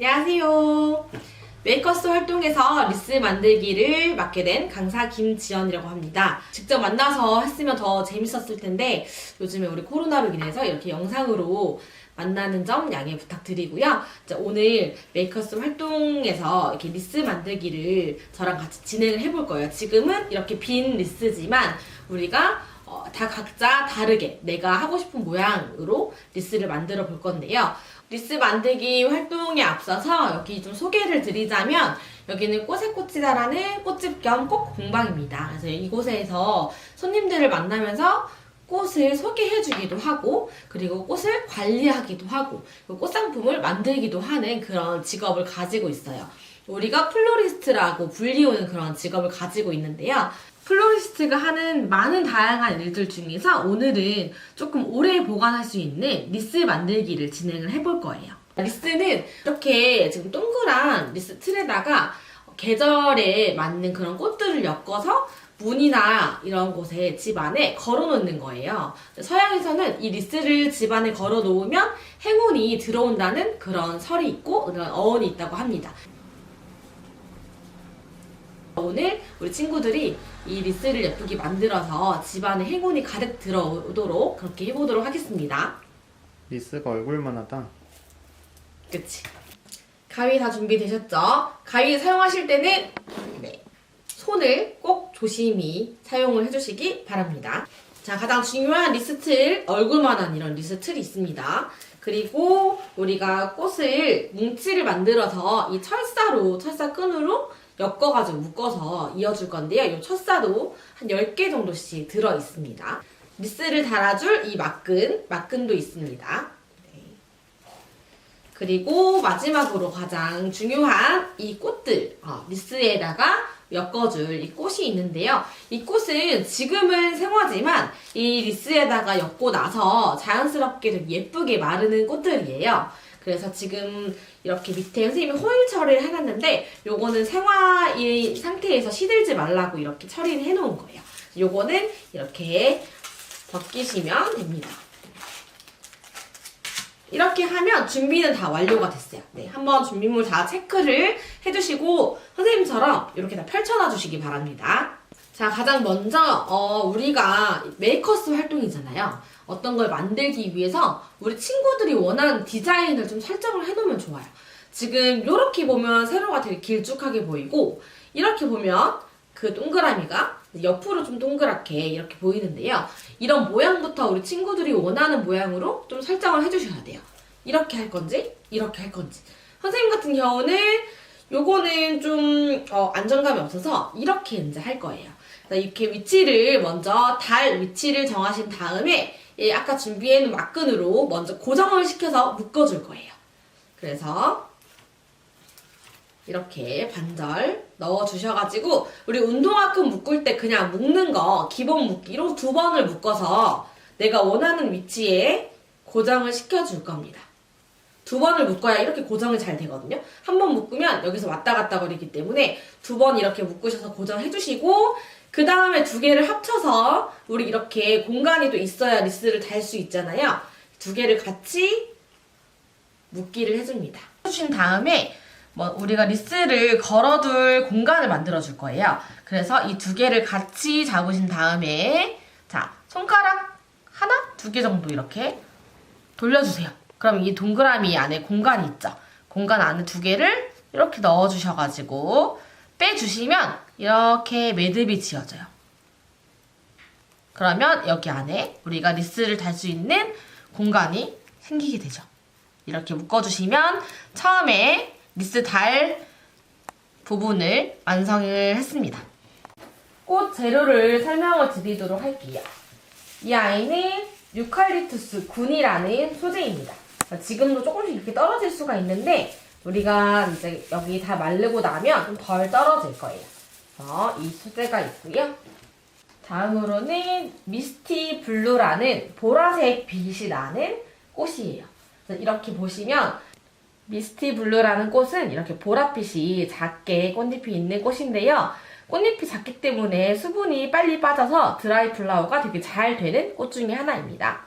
안녕하세요. 메이커스 활동에서 리스 만들기를 맡게 된 강사 김지연이라고 합니다. 직접 만나서 했으면 더 재밌었을 텐데 요즘에 우리 코로나로 인해서 이렇게 영상으로 만나는 점 양해 부탁드리고요. 오늘 메이커스 활동에서 이렇게 리스 만들기를 저랑 같이 진행을 해볼 거예요. 지금은 이렇게 빈 리스지만 우리가 다 각자 다르게 내가 하고 싶은 모양으로 리스를 만들어 볼 건데요. 리스 만들기 활동에 앞서서 여기 좀 소개를 드리자면 여기는 꽃에 꽃이다라는 꽃집 겸 꽃 공방입니다. 그래서 이곳에서 손님들을 만나면서 꽃을 소개해주기도 하고 그리고 꽃을 관리하기도 하고 꽃 상품을 만들기도 하는 그런 직업을 가지고 있어요. 우리가 플로리스트라고 불리우는 그런 직업을 가지고 있는데요. 플로리스트가 하는 많은 다양한 일들 중에서 오늘은 조금 오래 보관할 수 있는 리스 만들기를 진행을 해볼 거예요. 리스는 이렇게 지금 동그란 리스 틀에다가 계절에 맞는 그런 꽃들을 엮어서 문이나 이런 곳에 집 안에 걸어 놓는 거예요. 서양에서는 이 리스를 집 안에 걸어 놓으면 행운이 들어온다는 그런 설이 있고 그런 어원이 있다고 합니다. 오늘 우리 친구들이 이 리스를 예쁘게 만들어서 집안에 행운이 가득 들어오도록 그렇게 해보도록 하겠습니다. 리스가 얼굴만 하다. 그치? 가위 다 준비되셨죠? 가위 사용하실 때는 손을 꼭 조심히 사용을 해주시기 바랍니다. 자, 가장 중요한 리스 틀, 얼굴만한 이런 리스 틀이 있습니다. 그리고 우리가 꽃을 뭉치를 만들어서 이 철사끈으로 엮어가지고 묶어서 이어줄 건데요. 이 철사도 한 10개 정도씩 들어있습니다. 리스를 달아줄 이 막근도 있습니다. 네. 그리고 마지막으로 가장 중요한 이 꽃들, 리스에다가 엮어줄 이 꽃이 있는데요. 이 꽃은 지금은 생화지만 이 리스에다가 엮고 나서 자연스럽게 좀 예쁘게 마르는 꽃들이에요. 그래서 지금 이렇게 밑에 선생님이 호일 처리를 해놨는데 요거는 생화의 상태에서 시들지 말라고 이렇게 처리를 해놓은 거예요. 요거는 이렇게 벗기시면 됩니다. 이렇게 하면 준비는 다 완료가 됐어요. 네, 한번 준비물 다 체크를 해주시고 선생님처럼 이렇게 다 펼쳐놔 주시기 바랍니다. 자, 가장 먼저 우리가 메이커스 활동이잖아요. 어떤 걸 만들기 위해서 우리 친구들이 원하는 디자인을 좀 설정을 해놓으면 좋아요. 지금 이렇게 보면 세로가 되게 길쭉하게 보이고 이렇게 보면 그 동그라미가 옆으로 좀 동그랗게 이렇게 보이는데요. 이런 모양부터 우리 친구들이 원하는 모양으로 좀 설정을 해주셔야 돼요. 이렇게 할 건지 이렇게 할 건지. 선생님 같은 경우는 요거는 좀 안정감이 없어서 이렇게 이제 할 거예요. 이렇게 위치를 먼저 달 위치를 정하신 다음에 아까 준비해놓은 막근으로 먼저 고정을 시켜서 묶어줄 거예요. 그래서 이렇게 반절 넣어주셔가지고 우리 운동화끈 묶을 때 그냥 묶는 거 기본 묶기로 2번을 묶어서 내가 원하는 위치에 고정을 시켜줄 겁니다. 2번을 묶어야 이렇게 고정이 잘 되거든요. 한 번 묶으면 여기서 왔다 갔다 거리기 때문에 2번 이렇게 묶으셔서 고정해주시고 그 다음에 2개를 합쳐서 우리 이렇게 공간이 또 있어야 리스를 달 수 있잖아요. 2개를 같이 묶기를 해줍니다. 해주신 다음에 우리가 리스를 걸어둘 공간을 만들어 줄 거예요. 그래서 이 2개를 같이 잡으신 다음에 자, 손가락 하나, 2개 정도 이렇게 돌려주세요. 그럼 이 동그라미 안에 공간이 있죠. 공간 안에 2개를 이렇게 넣어주셔가지고 빼주시면 이렇게 매듭이 지어져요. 그러면 여기 안에 우리가 리스를 달 수 있는 공간이 생기게 되죠. 이렇게 묶어주시면 처음에 리스 달 부분을 완성을 했습니다. 꽃 재료를 설명을 드리도록 할게요. 이 아이는 유칼립투스 군이라는 소재입니다. 지금도 조금씩 이렇게 떨어질 수가 있는데 우리가 이제 여기 다 마르고 나면 좀 덜 떨어질 거예요. 이 소재가 있고요. 다음으로는 미스티 블루라는 보라색 빛이 나는 꽃이에요. 그래서 이렇게 보시면 미스티 블루라는 꽃은 이렇게 보랏빛이 작게 꽃잎이 있는 꽃인데요. 꽃잎이 작기 때문에 수분이 빨리 빠져서 드라이 플라워가 되게 잘 되는 꽃 중에 하나입니다.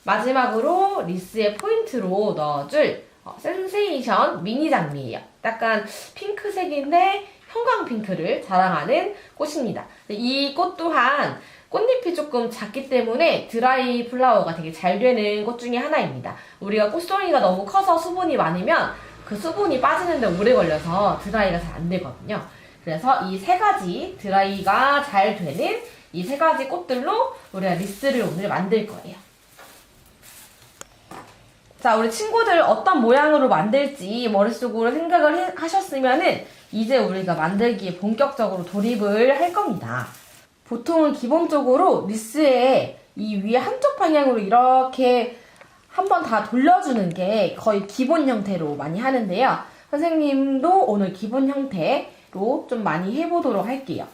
마지막으로 리스의 포인트로 넣어줄 센세이션 미니 장미예요. 약간 핑크색인데 형광핑크를 자랑하는 꽃입니다. 이 꽃 또한 꽃잎이 조금 작기 때문에 드라이 플라워가 되게 잘 되는 꽃 중에 하나입니다. 우리가 꽃송이가 너무 커서 수분이 많으면 그 수분이 빠지는데 오래 걸려서 드라이가 잘 안 되거든요. 그래서 이 세 가지 드라이가 잘 되는 이 세 가지 꽃들로 우리가 리스를 오늘 만들 거예요. 자, 우리 친구들 어떤 모양으로 만들지 머릿속으로 생각을 하셨으면은 이제 우리가 만들기에 본격적으로 돌입을 할 겁니다. 보통은 기본적으로 리스에 이 위에 한쪽 방향으로 이렇게 한번 다 돌려주는 게 거의 기본 형태로 많이 하는데요. 선생님도 오늘 기본 형태로 좀 많이 해보도록 할게요.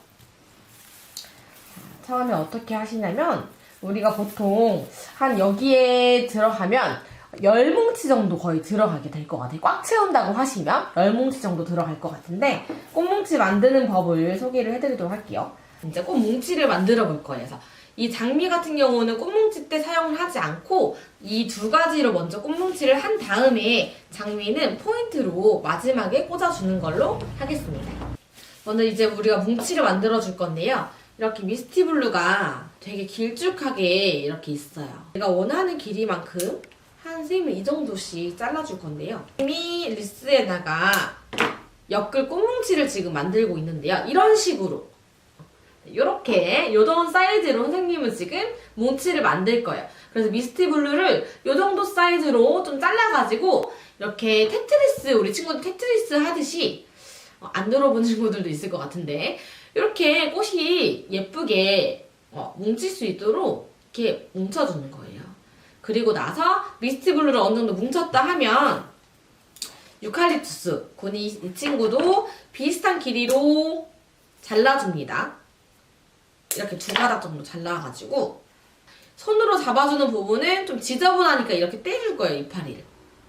처음에 어떻게 하시냐면 우리가 보통 한 여기에 들어가면 10뭉치 정도 거의 들어가게 될 것 같아요. 꽉 채운다고 하시면 10뭉치 정도 들어갈 것 같은데 꽃뭉치 만드는 법을 소개를 해드리도록 할게요. 이제 꽃뭉치를 만들어 볼 거예요. 그래서 이 장미 같은 경우는 꽃뭉치 때 사용을 하지 않고 이 두 가지로 먼저 꽃뭉치를 한 다음에 장미는 포인트로 마지막에 꽂아주는 걸로 하겠습니다. 먼저 이제 우리가 뭉치를 만들어 줄 건데요. 이렇게 미스티블루가 되게 길쭉하게 이렇게 있어요. 내가 원하는 길이만큼 한 선생님은 이 정도씩 잘라줄 건데요. 이미 리스에다가 엮을 꽃뭉치를 지금 만들고 있는데요. 이런 식으로 이렇게 요런 사이즈로 선생님은 지금 뭉치를 만들 거예요. 그래서 미스티블루를 요 정도 사이즈로 좀 잘라가지고 이렇게 테트리스, 우리 친구들 테트리스 하듯이 안 들어본 친구들도 있을 것 같은데 이렇게 꽃이 예쁘게 뭉칠 수 있도록 이렇게 뭉쳐주는 거예요. 그리고 나서 미스티블루를 어느 정도 뭉쳤다 하면 유칼립투스, 이 친구도 비슷한 길이로 잘라줍니다. 이렇게 두 가닥 정도 잘라가지고 손으로 잡아주는 부분은 좀 지저분하니까 이렇게 떼줄 거예요, 이파리를.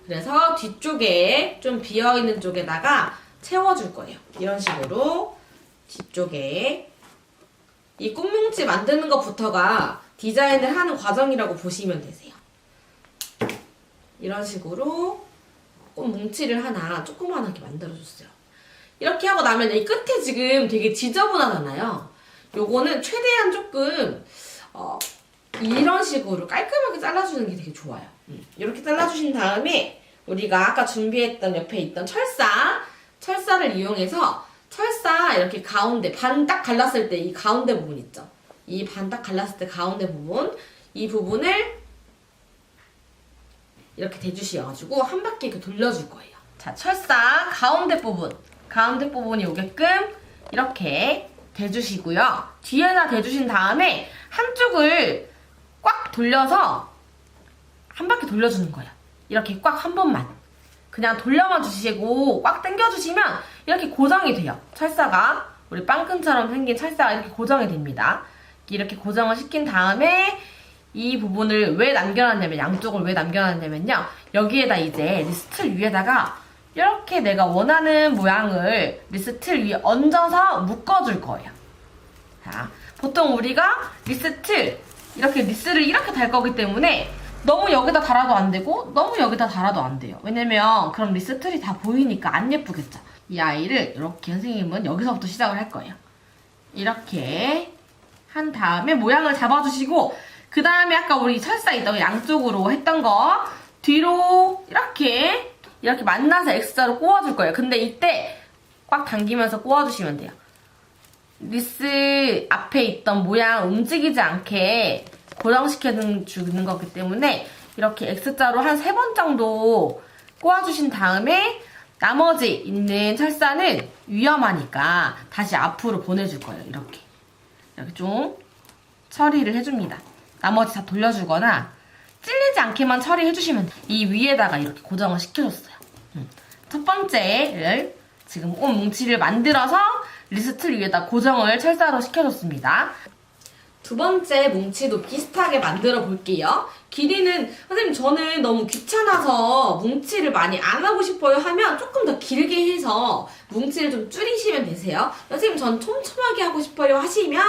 그래서 뒤쪽에 좀 비어있는 쪽에다가 채워줄 거예요. 이런 식으로 뒤쪽에 이 꽃뭉치 만드는 것부터가 디자인을 하는 과정이라고 보시면 되세요. 이런 식으로 꽃뭉치를 하나 조그만하게 만들어줬어요. 이렇게 하고 나면 이 끝에 지금 되게 지저분하잖아요. 요거는 최대한 조금 이런 식으로 깔끔하게 잘라주는 게 되게 좋아요. 이렇게 잘라주신 다음에 우리가 아까 준비했던 옆에 있던 철사를 이용해서 철사 이렇게 가운데 반 딱 갈랐을 때 이 가운데 부분 있죠? 이 반 딱 갈랐을 때 가운데 부분, 이 부분을 이렇게 대주셔가지고 한 바퀴 이렇게 돌려줄 거예요. 자, 철사 가운데 부분이 오게끔 이렇게 대주시고요. 뒤에다 대주신 다음에 한쪽을 꽉 돌려서 한 바퀴 돌려주는 거예요. 이렇게 꽉 한 번만. 그냥 돌려만 주시고 꽉 당겨주시면 이렇게 고정이 돼요. 철사가 우리 빵끈처럼 생긴 철사가 이렇게 고정이 됩니다. 이렇게 고정을 시킨 다음에 이 부분을 왜 남겨놨냐면 양쪽을 왜 남겨놨냐면요. 여기에다 이제 리스트 위에다가 이렇게 내가 원하는 모양을 리스트 위에 얹어서 묶어줄 거예요. 자, 보통 우리가 이렇게 리스를 이렇게 달 거기 때문에 너무 여기다 달아도 안 되고 너무 여기다 달아도 안 돼요. 왜냐면 그럼 리스트리 다 보이니까 안 예쁘겠죠. 이 아이를 이렇게 선생님은 여기서부터 시작을 할 거예요. 이렇게 한 다음에 모양을 잡아주시고 그 다음에 아까 우리 철사 있던 양쪽으로 했던 거 뒤로 이렇게 만나서 X자로 꼬아줄 거예요. 근데 이때 꽉 당기면서 꼬아주시면 돼요. 리스 앞에 있던 모양 움직이지 않게 고정시켜주는 거기 때문에 이렇게 X자로 한 3번 정도 꼬아주신 다음에 나머지 있는 철사는 위험하니까 다시 앞으로 보내줄 거예요. 이렇게 좀 처리를 해줍니다. 나머지 다 돌려주거나 찔리지 않게만 처리해주시면 돼요. 이 위에다가 이렇게 고정을 시켜줬어요. 첫 번째를 지금 꽃 뭉치를 만들어서 리스트 위에다 고정을 철사로 시켜줬습니다. 두 번째 뭉치도 비슷하게 만들어 볼게요. 길이는 선생님 저는 너무 귀찮아서 뭉치를 많이 안 하고 싶어요 하면 조금 더 길게 해서 뭉치를 좀 줄이시면 되세요. 선생님 전 촘촘하게 하고 싶어요 하시면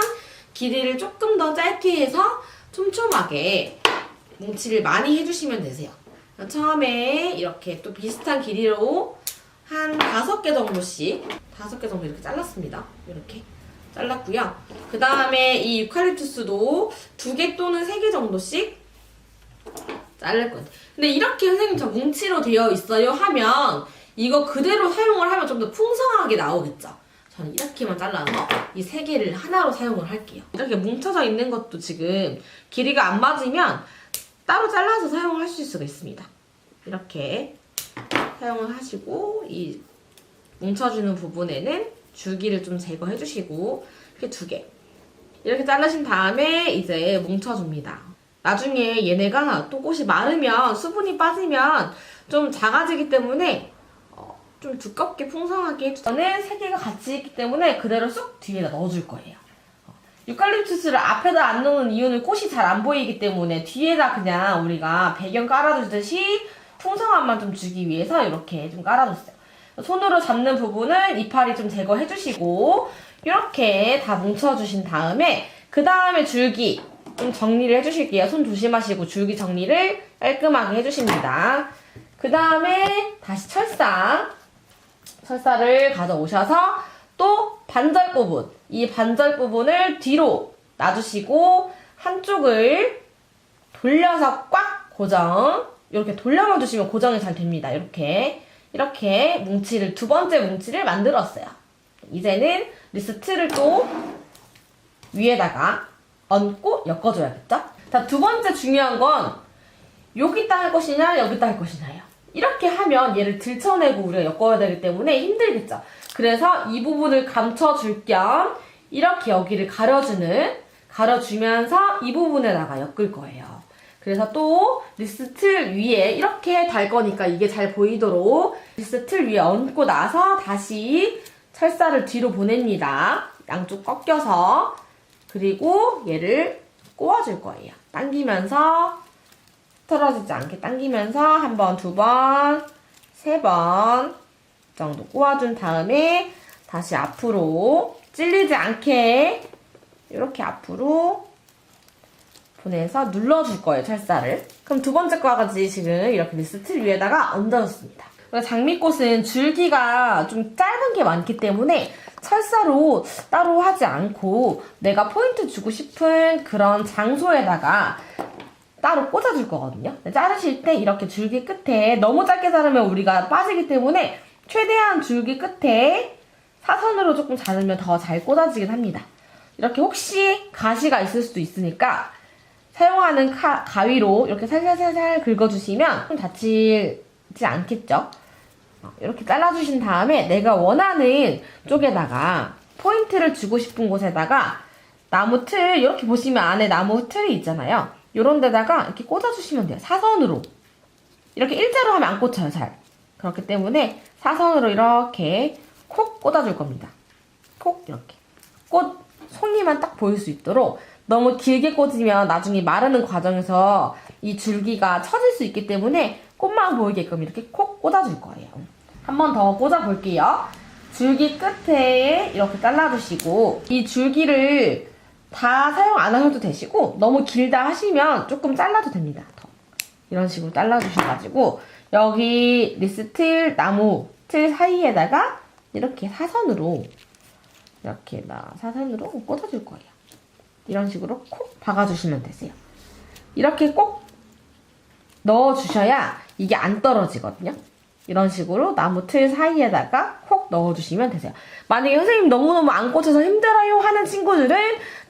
길이를 조금 더 짧게 해서 촘촘하게 뭉치를 많이 해주시면 되세요. 처음에 이렇게 또 비슷한 길이로 한 5개 정도씩 5개 정도 이렇게 잘랐습니다. 이렇게 잘랐고요. 그 다음에 이 유칼립투스도 2개 또는 3개 정도씩 자를 거예요. 근데 이렇게 선생님 저 뭉치로 되어 있어요 하면 이거 그대로 사용을 하면 좀 더 풍성하게 나오겠죠. 저는 이렇게만 잘라서 이 3개를 하나로 사용을 할게요. 이렇게 뭉쳐져 있는 것도 지금 길이가 안 맞으면 따로 잘라서 사용을 하실 수가 있습니다. 이렇게 사용을 하시고 이 뭉쳐주는 부분에는 줄기를 좀 제거해 주시고 이렇게 2개 이렇게 자르신 다음에 이제 뭉쳐줍니다. 나중에 얘네가 또 꽃이 마르면 수분이 빠지면 좀 작아지기 때문에 좀 두껍게 풍성하게 해주세요. 저는 3개가 같이 있기 때문에 그대로 쑥 뒤에다 넣어줄 거예요. 유칼립투스를 앞에다 안 넣는 이유는 꽃이 잘 안 보이기 때문에 뒤에다 그냥 우리가 배경 깔아주듯이 풍성함만 좀 주기 위해서 이렇게 좀 깔아줬어요. 손으로 잡는 부분은 이파리 좀 제거해주시고 이렇게 다 뭉쳐주신 다음에 그 다음에 줄기 좀 정리를 해주실게요. 손 조심하시고 줄기 정리를 깔끔하게 해주십니다. 그 다음에 다시 철사를 가져오셔서 또 반절 부분, 이 반절 부분을 뒤로 놔주시고 한쪽을 돌려서 꽉 고정, 이렇게 돌려만 주시면 고정이 잘 됩니다. 이렇게 뭉치를 2번째 뭉치를 만들었어요. 이제는 리스트를 또 위에다가 얹고 엮어줘야겠죠? 자, 2번째 중요한 건 여기다 할 것이냐 여기다 할 것이냐예요. 이렇게 하면 얘를 들쳐내고 우리가 엮어야 되기 때문에 힘들겠죠? 그래서 이 부분을 감춰줄 겸 이렇게 여기를 가려주면서 이 부분에다가 엮을 거예요. 그래서 또 리스트 위에 이렇게 달 거니까 이게 잘 보이도록 리스트 위에 얹고 나서 다시 철사를 뒤로 보냅니다. 양쪽 꺾여서. 그리고 얘를 꼬아줄 거예요. 당기면서 틀어지지 않게 당기면서 한 번, 2번, 3번 정도 꼬아준 다음에 다시 앞으로 찔리지 않게 이렇게 앞으로 보내서 눌러줄 거예요, 철사를. 그럼 2번째 거까지 지금 이렇게 리스트 위에다가 얹어줬습니다. 장미꽃은 줄기가 좀 짧은 게 많기 때문에 철사로 따로 하지 않고 내가 포인트 주고 싶은 그런 장소에다가 따로 꽂아줄 거거든요. 자르실 때 이렇게 줄기 끝에 너무 짧게 자르면 우리가 빠지기 때문에 최대한 줄기 끝에 사선으로 조금 자르면 더 잘 꽂아지긴 합니다. 이렇게 혹시 가시가 있을 수도 있으니까 사용하는 가위로 이렇게 살살살살 긁어주시면 좀 다치지 않겠죠? 이렇게 잘라주신 다음에 내가 원하는 쪽에다가 포인트를 주고 싶은 곳에다가 나무 틀, 이렇게 보시면 안에 나무 틀이 있잖아요. 요런 데다가 이렇게 꽂아주시면 돼요. 사선으로. 이렇게 일자로 하면 안 꽂혀요, 잘. 그렇기 때문에 사선으로 이렇게 콕 꽂아줄 겁니다. 콕, 이렇게. 꽃 송이만 딱 보일 수 있도록 너무 길게 꽂으면 나중에 마르는 과정에서 이 줄기가 처질 수 있기 때문에 꽃만 보이게끔 이렇게 콕 꽂아줄 거예요. 한 번 더 꽂아볼게요. 줄기 끝에 이렇게 잘라주시고 이 줄기를 다 사용 안 하셔도 되시고 너무 길다 하시면 조금 잘라도 됩니다. 더. 이런 식으로 잘라주셔가지고 여기 리스틀 나무 틀 사이에다가 이렇게 사선으로 꽂아줄 거예요. 이런 식으로 콕 박아주시면 되세요. 이렇게 꼭 넣어주셔야 이게 안 떨어지거든요. 이런 식으로 나무 틀 사이에다가 콕 넣어주시면 되세요. 만약에 선생님 너무너무 안 꽂혀서 힘들어요 하는 친구들은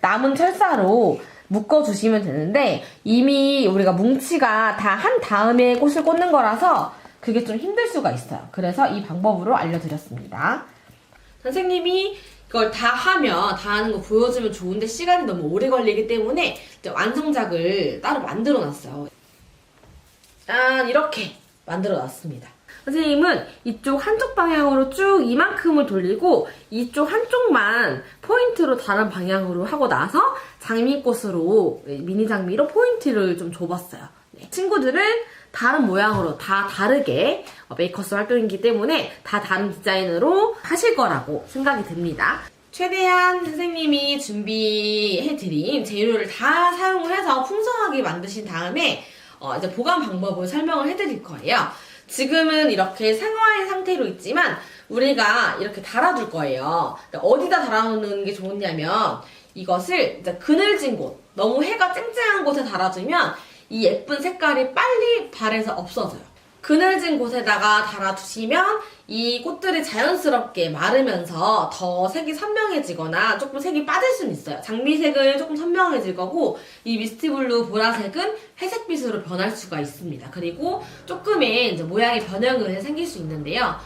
남은 철사로 묶어주시면 되는데 이미 우리가 뭉치가 다 한 다음에 꽃을 꽂는 거라서 그게 좀 힘들 수가 있어요. 그래서 이 방법으로 알려드렸습니다. 선생님이 이걸 다 하는 거 보여주면 좋은데 시간이 너무 오래 걸리기 때문에 이제 완성작을 따로 만들어 놨어요. 짠! 이렇게 만들어 놨습니다. 선생님은 이쪽 한쪽 방향으로 쭉 이만큼을 돌리고 이쪽 한쪽만 포인트로 다른 방향으로 하고 나서 장미꽃으로 미니 장미로 포인트를 좀 줘봤어요. 네. 친구들은 다른 모양으로 다 다르게 메이커스 활동이기 때문에 다 다른 디자인으로 하실 거라고 생각이 듭니다. 최대한 선생님이 준비해드린 재료를 다 사용을 해서 풍성하게 만드신 다음에 이제 보관 방법을 설명을 해드릴 거예요. 지금은 이렇게 생화의 상태로 있지만 우리가 이렇게 달아둘 거예요. 그러니까 어디다 달아놓는 게 좋냐면 이것을 이제 그늘진 곳, 너무 해가 쨍쨍한 곳에 달아두면 이 예쁜 색깔이 빨리 발에서 없어져요. 그늘진 곳에다가 달아두시면 이 꽃들이 자연스럽게 마르면서 더 색이 선명해지거나 조금 색이 빠질 수는 있어요. 장미색은 조금 선명해질 거고 이 미스트블루 보라색은 회색빛으로 변할 수가 있습니다. 그리고 조금의 이제 모양의 변형은 생길 수 있는데요.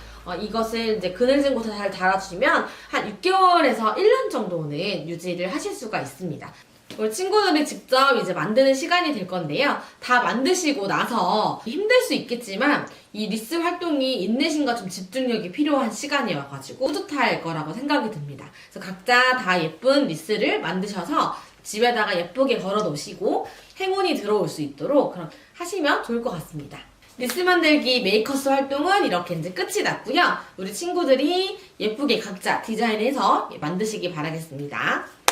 이것을 이제 그늘진 곳에 잘 달아주시면 한 6개월에서 1년 정도는 유지를 하실 수가 있습니다. 우리 친구들이 직접 이제 만드는 시간이 될 건데요. 다 만드시고 나서 힘들 수 있겠지만 이 리스 활동이 인내심과 좀 집중력이 필요한 시간이어가지고 뿌듯할 거라고 생각이 듭니다. 그래서 각자 다 예쁜 리스를 만드셔서 집에다가 예쁘게 걸어 놓으시고 행운이 들어올 수 있도록 그럼 하시면 좋을 것 같습니다. 리스 만들기 메이커스 활동은 이렇게 이제 끝이 났고요. 우리 친구들이 예쁘게 각자 디자인해서 만드시기 바라겠습니다.